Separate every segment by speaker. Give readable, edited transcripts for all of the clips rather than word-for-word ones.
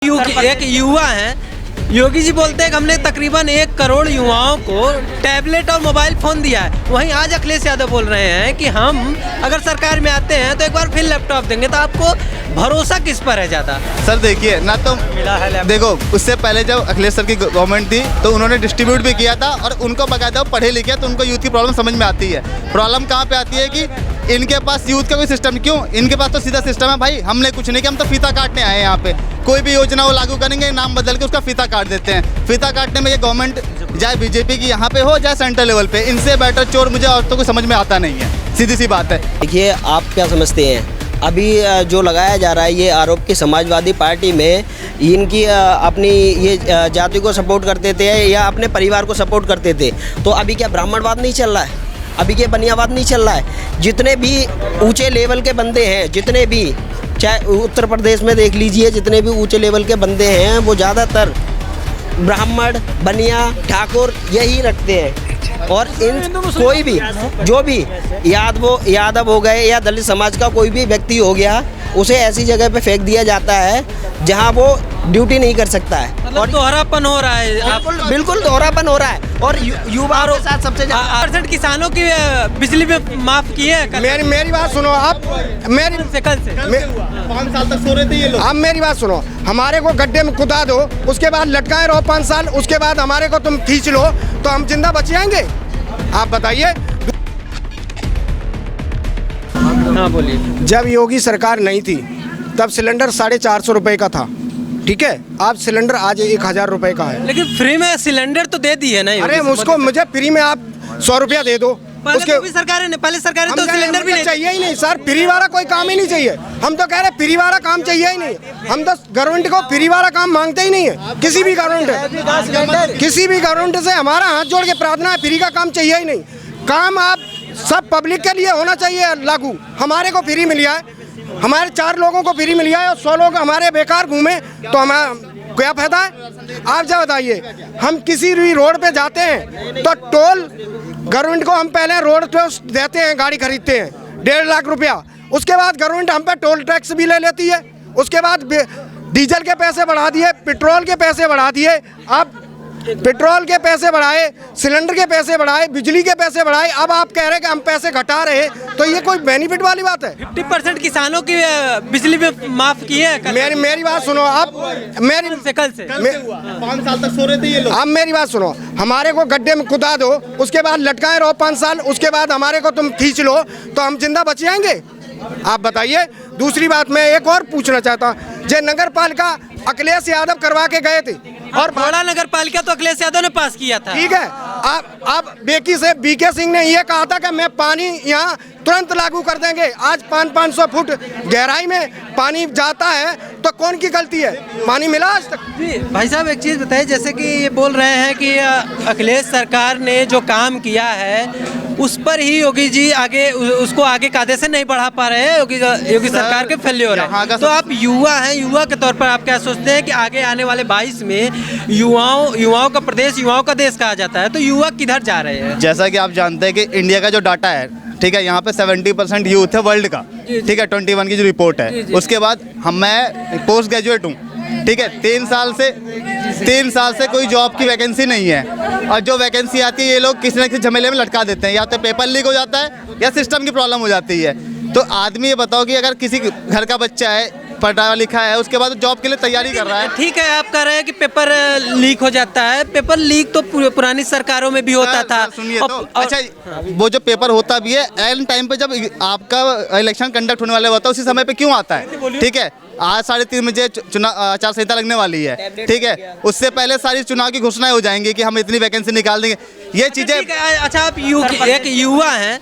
Speaker 1: एक युवा है, योगी जी बोलते हैं कि हमने तकरीबन 1 करोड़ युवाओं को टैबलेट और मोबाइल फ़ोन दिया है। वहीं आज अखिलेश यादव बोल रहे हैं कि हम अगर सरकार में आते हैं तो एक बार फिर लैपटॉप देंगे। तो आपको भरोसा किस पर है ज़्यादा?
Speaker 2: सर देखिए ना, तो
Speaker 1: मिला है
Speaker 2: देखो, उससे पहले जब अखिलेश सर की गवर्नमेंट थी तो उन्होंने डिस्ट्रीब्यूट भी किया था और उनको बाकायदा पढ़े लिखे, तो उनको यूथ की प्रॉब्लम समझ में आती है। प्रॉब्लम कहाँ पे आती है कि इनके पास यूथ का कोई सिस्टम क्यों, इनके पास तो सीधा सिस्टम है, भाई हमने कुछ नहीं किया, हम तो फीता काटने आए हैं यहाँ पे। कोई भी योजना वो लागू करेंगे, नाम बदल के उसका फीता काट देते हैं। फीता काटने में ये गवर्नमेंट चाहे बीजेपी की यहाँ पे हो चाहे सेंट्रल लेवल पे, इनसे बेटर चोर मुझे और तो कोई समझ में आता नहीं है, सीधी सी बात है।
Speaker 3: देखिए, आप क्या समझते हैं अभी जो लगाया जा रहा है ये आरोप कि समाजवादी पार्टी में इनकी अपनी ये जाति को सपोर्ट करते थे या अपने परिवार को सपोर्ट करते थे, तो अभी क्या ब्राह्मणवाद नहीं चल रहा है? अभी क्या बनियावाद नहीं चल रहा है? जितने भी ऊंचे लेवल के बंदे हैं, जितने भी, चाहे उत्तर प्रदेश में देख लीजिए, जितने भी ऊंचे लेवल के बंदे हैं वो ज़्यादातर ब्राह्मण, बनिया, ठाकुर यही रखते हैं। और इन कोई भी जो भी यादव हो गए या दलित समाज का कोई भी व्यक्ति हो गया, उसे ऐसी जगह पे फेंक दिया जाता है जहां वो ड्यूटी नहीं कर सकता है।
Speaker 1: मतलब और दोहरापन हो रहा है।
Speaker 3: बिल्कुल दोहरापन हो रहा है। और युवा के साथ सबसे ज़्यादा
Speaker 1: 8% किसानों की बिजली में माफ की है।
Speaker 4: मेरी बात सुनो आप, मेरी
Speaker 1: कल से
Speaker 2: 5 साल तक सो रहे थे ये लोग।
Speaker 4: आप मेरी बात सुनो, हमारे को गड्ढे में कुदा दो, उसके बाद लटकाए रहो 5 साल, उसके बाद हमारे को तुम खींच लो तो हम जिंदा बच जाएंगे? आप बताइए।
Speaker 1: हाँ बोलिए।
Speaker 4: जब योगी सरकार नहीं थी तब सिलेंडर 450 रुपए का था, ठीक है? आप सिलेंडर आज 1000 रुपए का है।
Speaker 1: लेकिन फ्री में सिलेंडर तो दे दी है ना।
Speaker 4: अरे मुझको मुझे फ्री में आप 100 रुपया दे दो।
Speaker 1: उसके भी सरकार ने, पहले सरकार तो सिलेंडर भी नहीं
Speaker 4: चाहिए ही नहीं सर, फ्री वाला कोई काम ही नहीं चाहिए। हम तो कह रहे फ्री वाला काम चाहिए ही नहीं। हम तो गवर्नमेंट को फ्री वाला काम मांगते ही नहीं है। किसी भी गवर्नमेंट से हमारा हाथ जोड़ के प्रार्थना है, फ्री का काम चाहिए ही नहीं। काम आप सब पब्लिक के लिए होना चाहिए लागू। हमारे को फ्री मिल जाए, हमारे 4 लोगों को फ्री मिल जाए और 100 लोग हमारे बेकार घूमे तो हमें क्या फायदा है? आप जब बताइए, हम किसी भी रोड पे जाते हैं तो टोल गवर्नमेंट को हम पहले रोड पे देते हैं, गाड़ी खरीदते हैं 1.5 लाख रुपया, उसके बाद गवर्नमेंट हम पे टोल टैक्स भी ले लेती है, उसके बाद डीजल के पैसे बढ़ा दिए, पेट्रोल के पैसे बढ़ा दिए। आप पेट्रोल के पैसे बढ़ाए, सिलेंडर के पैसे बढ़ाए, बिजली के पैसे बढ़ाए, अब आप कह रहे हैं कि हम पैसे घटा रहे, तो ये कोई बेनिफिट वाली बात है?
Speaker 1: 50% किसानों की बिजली में माफ की है।
Speaker 4: मेरी बात सुनो आप,
Speaker 1: कल से
Speaker 2: 5 साल तक सो रहे थे ये लोग।
Speaker 4: आप मेरी बात सुनो, हमारे को गड्ढे में कुदा दो, उसके बाद लटकाए रहो 5 साल, उसके बाद हमारे को तुम खींच लो तो हम जिंदा बच जाएंगे? आप बताइए। दूसरी बात मैं एक और पूछना चाहता हूँ, जो नगर पालिका अखिलेश यादव करवा के गए थे
Speaker 1: और बड़ा नगर पालिका तो अखिलेश यादव ने पास किया था,
Speaker 4: ठीक है? आप बीके सिंह ने ये कहा था कि मैं पानी यहाँ तुरंत लागू कर देंगे। आज 500 फुट गहराई में पानी जाता है तो कौन की गलती है? पानी मिला आज तक?
Speaker 1: जी भाई साहब, एक चीज़ बताइए, जैसे कि ये बोल रहे हैं कि अखिलेश सरकार ने जो काम किया है उस पर ही योगी जी उसको आगे कायदे से नहीं बढ़ा पा रहे हैं। योगी सरकार के फेल्योर है। तो आप युवा हैं, युवा के तौर पर आप क्या सोचते हैं कि आगे आने वाले 22 में युवाओं का प्रदेश, युवाओं का देश कहा जाता है, तो युवा किधर जा रहे हैं?
Speaker 2: जैसा कि आप जानते हैं कि इंडिया का जो डाटा है, ठीक है, यहाँ पे 70% यूथ है वर्ल्ड का, ठीक है, 21 की जो रिपोर्ट है। उसके बाद मैं पोस्ट ग्रेजुएट हूँ, ठीक है, 3 साल से कोई जॉब की वैकेंसी नहीं है, और जो वैकेंसी आती है ये लोग किसी न किसी झमेले में लटका देते हैं, या तो पेपर लीक हो जाता है या सिस्टम की प्रॉब्लम हो जाती है। तो आदमी ये बताओ कि अगर किसी घर का बच्चा है, पढ़ा लिखा है, उसके बाद जॉब के लिए तैयारी कर रहा है।
Speaker 1: ठीक है, आप कह रहे हैं कि पेपर लीक हो जाता है। पेपर लीक तो पुरानी सरकारों में भी होता था।
Speaker 2: सुनिए तो, अच्छा, वो जो पेपर होता भी है एंड टाइम पे, जब आपका इलेक्शन कंडक्ट होने वाला होता है उसी समय पे क्यों आता है? ठीक है, आज 3:30 बजे चुनाव आचार संहिता लगने वाली है, ठीक है, उससे पहले सारी चुनाव की घोषणाएं हो जाएंगी कि हम इतनी वैकेंसी निकाल देंगे, ये चीजें।
Speaker 1: अच्छा, आप एक युवा हैं,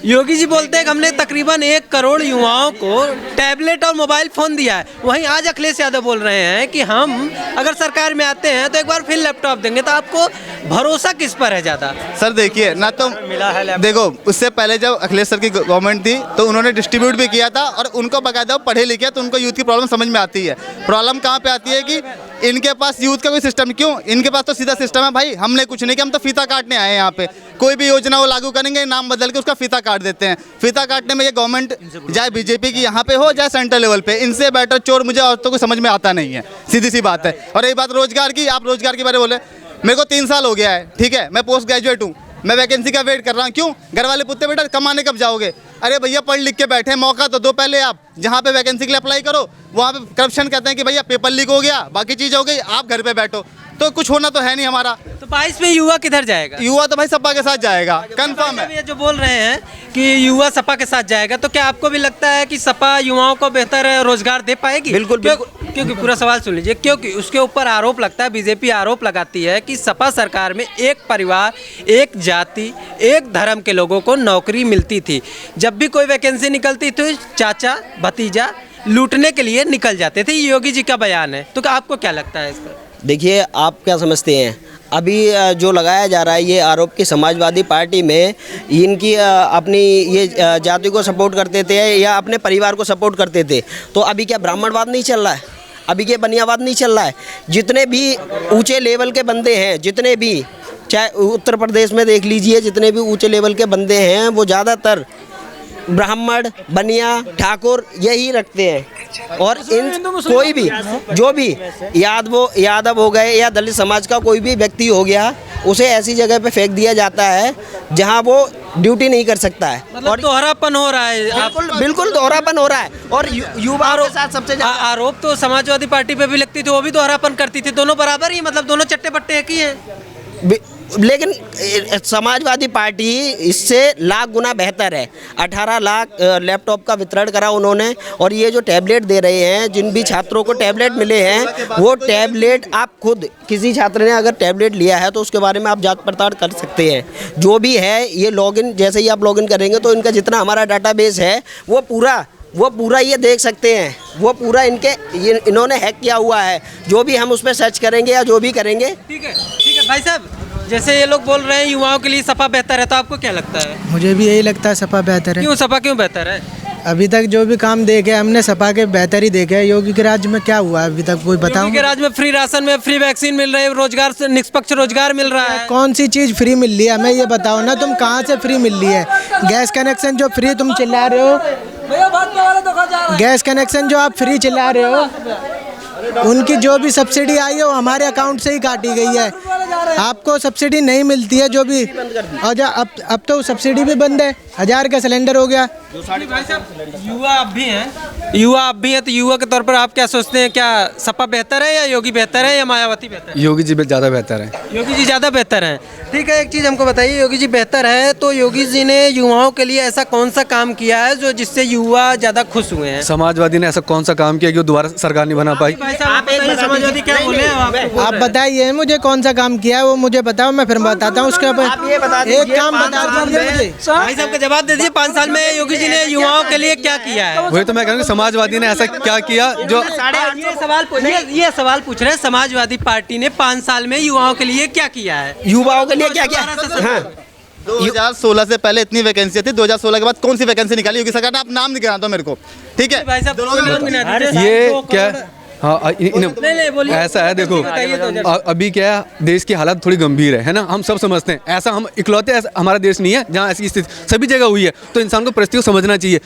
Speaker 1: योगी जी बोलते हैं कि हमने तकरीबन 1 करोड़ युवाओं को टैबलेट और मोबाइल फ़ोन दिया है। वहीं आज अखिलेश यादव बोल रहे हैं कि हम अगर सरकार में आते हैं तो एक बार फिर लैपटॉप देंगे। तो आपको भरोसा किस पर है ज़्यादा?
Speaker 2: सर देखिए ना, तो
Speaker 1: मिला है
Speaker 2: देखो, उससे पहले जब अखिलेश सर की गवर्नमेंट थी तो उन्होंने डिस्ट्रीब्यूट भी किया था और उनको बाकायदा पढ़े लिखे, तो उनको यूथ की प्रॉब्लम समझ में आती है। प्रॉब्लम कहाँ पे आती है कि इनके पास यूथ का कोई सिस्टम क्यों, इनके पास तो सीधा सिस्टम है, भाई हमने कुछ नहीं किया, हम तो फीता काटने आए हैं यहाँ पे। कोई भी योजना वो लागू करेंगे, नाम बदल के उसका फीता काट देते हैं। फीता काटने में ये गवर्नमेंट चाहे बीजेपी की यहाँ पे हो चाहे सेंट्रल लेवल पे, इनसे बेटर चोर मुझे और तो कुछ समझ में आता नहीं है, सीधी सी बात है। और एक बात रोजगार की, आप रोजगार के बारे में बोले, मेरे को 3 साल हो गया है, ठीक है, मैं पोस्ट ग्रेजुएट हूँ, मैं वैकेंसी का वेट कर रहा हूँ। क्यों? घर वाले पुत्ते बेटा कमाने कब जाओगे? अरे भैया पढ़ लिख के बैठे, मौका तो दो पहले, आप जहाँ पे वैकेंसी के लिए अप्लाई करो वहाँ पे करप्शन कहते हैं कि भैया पेपर लीक हो गया, बाकी चीज़ हो गई, आप घर पे बैठो, तो कुछ होना तो है नहीं हमारा।
Speaker 1: तो 22 में युवा किधर जाएगा?
Speaker 2: युवा तो भाई सपा के साथ जाएगा, कंफर्म है।
Speaker 1: ये जो बोल रहे हैं कि युवा सपा के साथ जाएगा, तो क्या आपको भी लगता है कि सपा युवाओं को बेहतर रोजगार दे पाएगी?
Speaker 3: बिल्कुल,
Speaker 1: क्योंकि पूरा सवाल सुन लीजिए, क्योंकि उसके ऊपर आरोप लगता है, बीजेपी आरोप लगाती है कि सपा सरकार में एक परिवार, एक जाति, एक धर्म के लोगों को नौकरी मिलती थी। जब भी कोई वैकेंसी निकलती थी, चाचा भतीजा लूटने के लिए निकल जाते थे। योगी जी का बयान है, तो आपको क्या लगता है इस पर?
Speaker 3: देखिए, आप क्या समझते हैं, अभी जो लगाया जा रहा है ये आरोप कि समाजवादी पार्टी में इनकी अपनी ये जाति को सपोर्ट करते थे या अपने परिवार को सपोर्ट करते थे, तो अभी क्या ब्राह्मणवाद नहीं चल रहा है? अभी क्या बनियावाद नहीं चल रहा है? जितने भी ऊंचे लेवल के बंदे हैं, जितने भी, चाहे उत्तर प्रदेश में देख लीजिए, जितने भी ऊंचे लेवल के बंदे हैं वो ज़्यादातर ब्राह्मण, बनिया, ठाकुर यही रखते हैं। और इन कोई भी जो भी यादव हो गए या दलित समाज का कोई भी व्यक्ति हो गया, उसे ऐसी जगह पे फेंक दिया जाता है जहां वो ड्यूटी नहीं कर सकता है।
Speaker 1: मतलब और दोहरापन हो रहा है।
Speaker 3: बिल्कुल दोहरापन हो रहा है। और युवाओं के साथ सबसे ज़्यादा
Speaker 1: आरोप तो समाजवादी पार्टी पे भी लगती थी, वो भी दोहरापन करती थी। दोनों बराबर ही, मतलब दोनों चट्टे बट्टे एक ही हैं।
Speaker 3: लेकिन समाजवादी पार्टी इससे लाख गुना बेहतर है। 18 लाख लैपटॉप का वितरण करा उन्होंने, और ये जो टैबलेट दे रहे हैं, जिन भी छात्रों को टैबलेट मिले हैं, वो टैबलेट आप खुद, किसी छात्र ने अगर टैबलेट लिया है तो उसके बारे में आप जांच पड़ताल कर सकते हैं। जो भी है, ये लॉगिन, जैसे ही आप लॉगिन करेंगे तो इनका जितना हमारा डाटाबेस है वो पूरा ये देख सकते हैं। वो पूरा इन्होंने हैक किया हुआ है। जो भी हम उस पर सर्च करेंगे या जो भी करेंगे।
Speaker 1: ठीक है भाई साहब, जैसे ये लोग बोल रहे हैं युवाओं के लिए सपा बेहतर है, तो आपको क्या लगता है?
Speaker 5: मुझे भी यही लगता है, सपा बेहतर है।
Speaker 1: क्यों सपा क्यों बेहतर है?
Speaker 5: अभी तक जो भी काम देखे हमने सपा के बेहतर ही देखे हैं। योगी के राज्य में क्या हुआ अभी तक कोई बताओ?
Speaker 1: योगी के राज्य में फ्री राशन में फ्री वैक्सीन मिल रही है, रोजगार से निष्पक्ष रोजगार मिल रहा है।
Speaker 5: कौन सी चीज़ फ्री मिल रही है हमें ये बताओ ना, तुम कहाँ से फ्री मिल रही है? गैस कनेक्शन जो फ्री तुम चिल्ला रहे हो, गैस कनेक्शन जो आप फ्री चिल्ला रहे हो, उनकी जो भी सब्सिडी आई है वो हमारे अकाउंट से ही काटी गई है। आपको सब्सिडी नहीं मिलती है जो भी, और अब तो सब्सिडी भी बंद है। 1000 का सिलेंडर हो गया।
Speaker 1: युवा अब भी हैं, तो युवा के तौर पर आप क्या सोचते हैं? क्या सपा बेहतर है या योगी बेहतर है या मायावती बेहतर है?
Speaker 6: योगी जी ज़्यादा बेहतर है।
Speaker 1: योगी जी ज़्यादा बेहतर हैं। ठीक है, एक चीज़ हमको बताइए, योगी जी बेहतर है तो योगी जी ने युवाओं के लिए ऐसा कौन सा काम किया है जो जिससे युवा ज़्यादा खुश हुए हैं?
Speaker 6: समाजवादी ने ऐसा कौन सा काम किया कि वो दोबारा सरकार नहीं बना पाई?
Speaker 1: समाजवादी क्या बोले?
Speaker 5: आप बताइए मुझे कौन सा काम किया है, वो मुझे बताओ, मैं फिर बताता हूँ उसके ऊपर। एक काम बता दीजिए मुझे।
Speaker 1: भाई साहब का जवाब दे दीजिए, 5 साल में योगी जी ने युवाओं के लिए क्या किया है?
Speaker 6: वही तो मैं कहूँगा, समाजवादी ने ऐसा क्या किया जो
Speaker 1: ये सवाल पूछ रहे हैं, समाजवादी पार्टी ने 5 साल में युवाओं के लिए क्या किया है?
Speaker 3: युवाओं के लिए क्या किया? हाँ,
Speaker 2: 2016 से पहले इतनी वैकेंसी थी, 2016 के बाद कौन सी वैकेंसी निकाली योगी सरकार ने? आप नाम नहीं गिना दो मेरे को, ठीक है?
Speaker 1: भाई साहब
Speaker 6: ये क्या, हाँ
Speaker 1: नहीं, बोलिए।
Speaker 6: ऐसा है, देखो अभी क्या है, देश की हालत थोड़ी गंभीर है ना, हम सब समझते हैं। ऐसा हम इकलौते, ऐसा हमारा देश नहीं है जहाँ ऐसी स्थिति सभी जगह हुई है, तो इंसान को परिस्थिति को समझना चाहिए।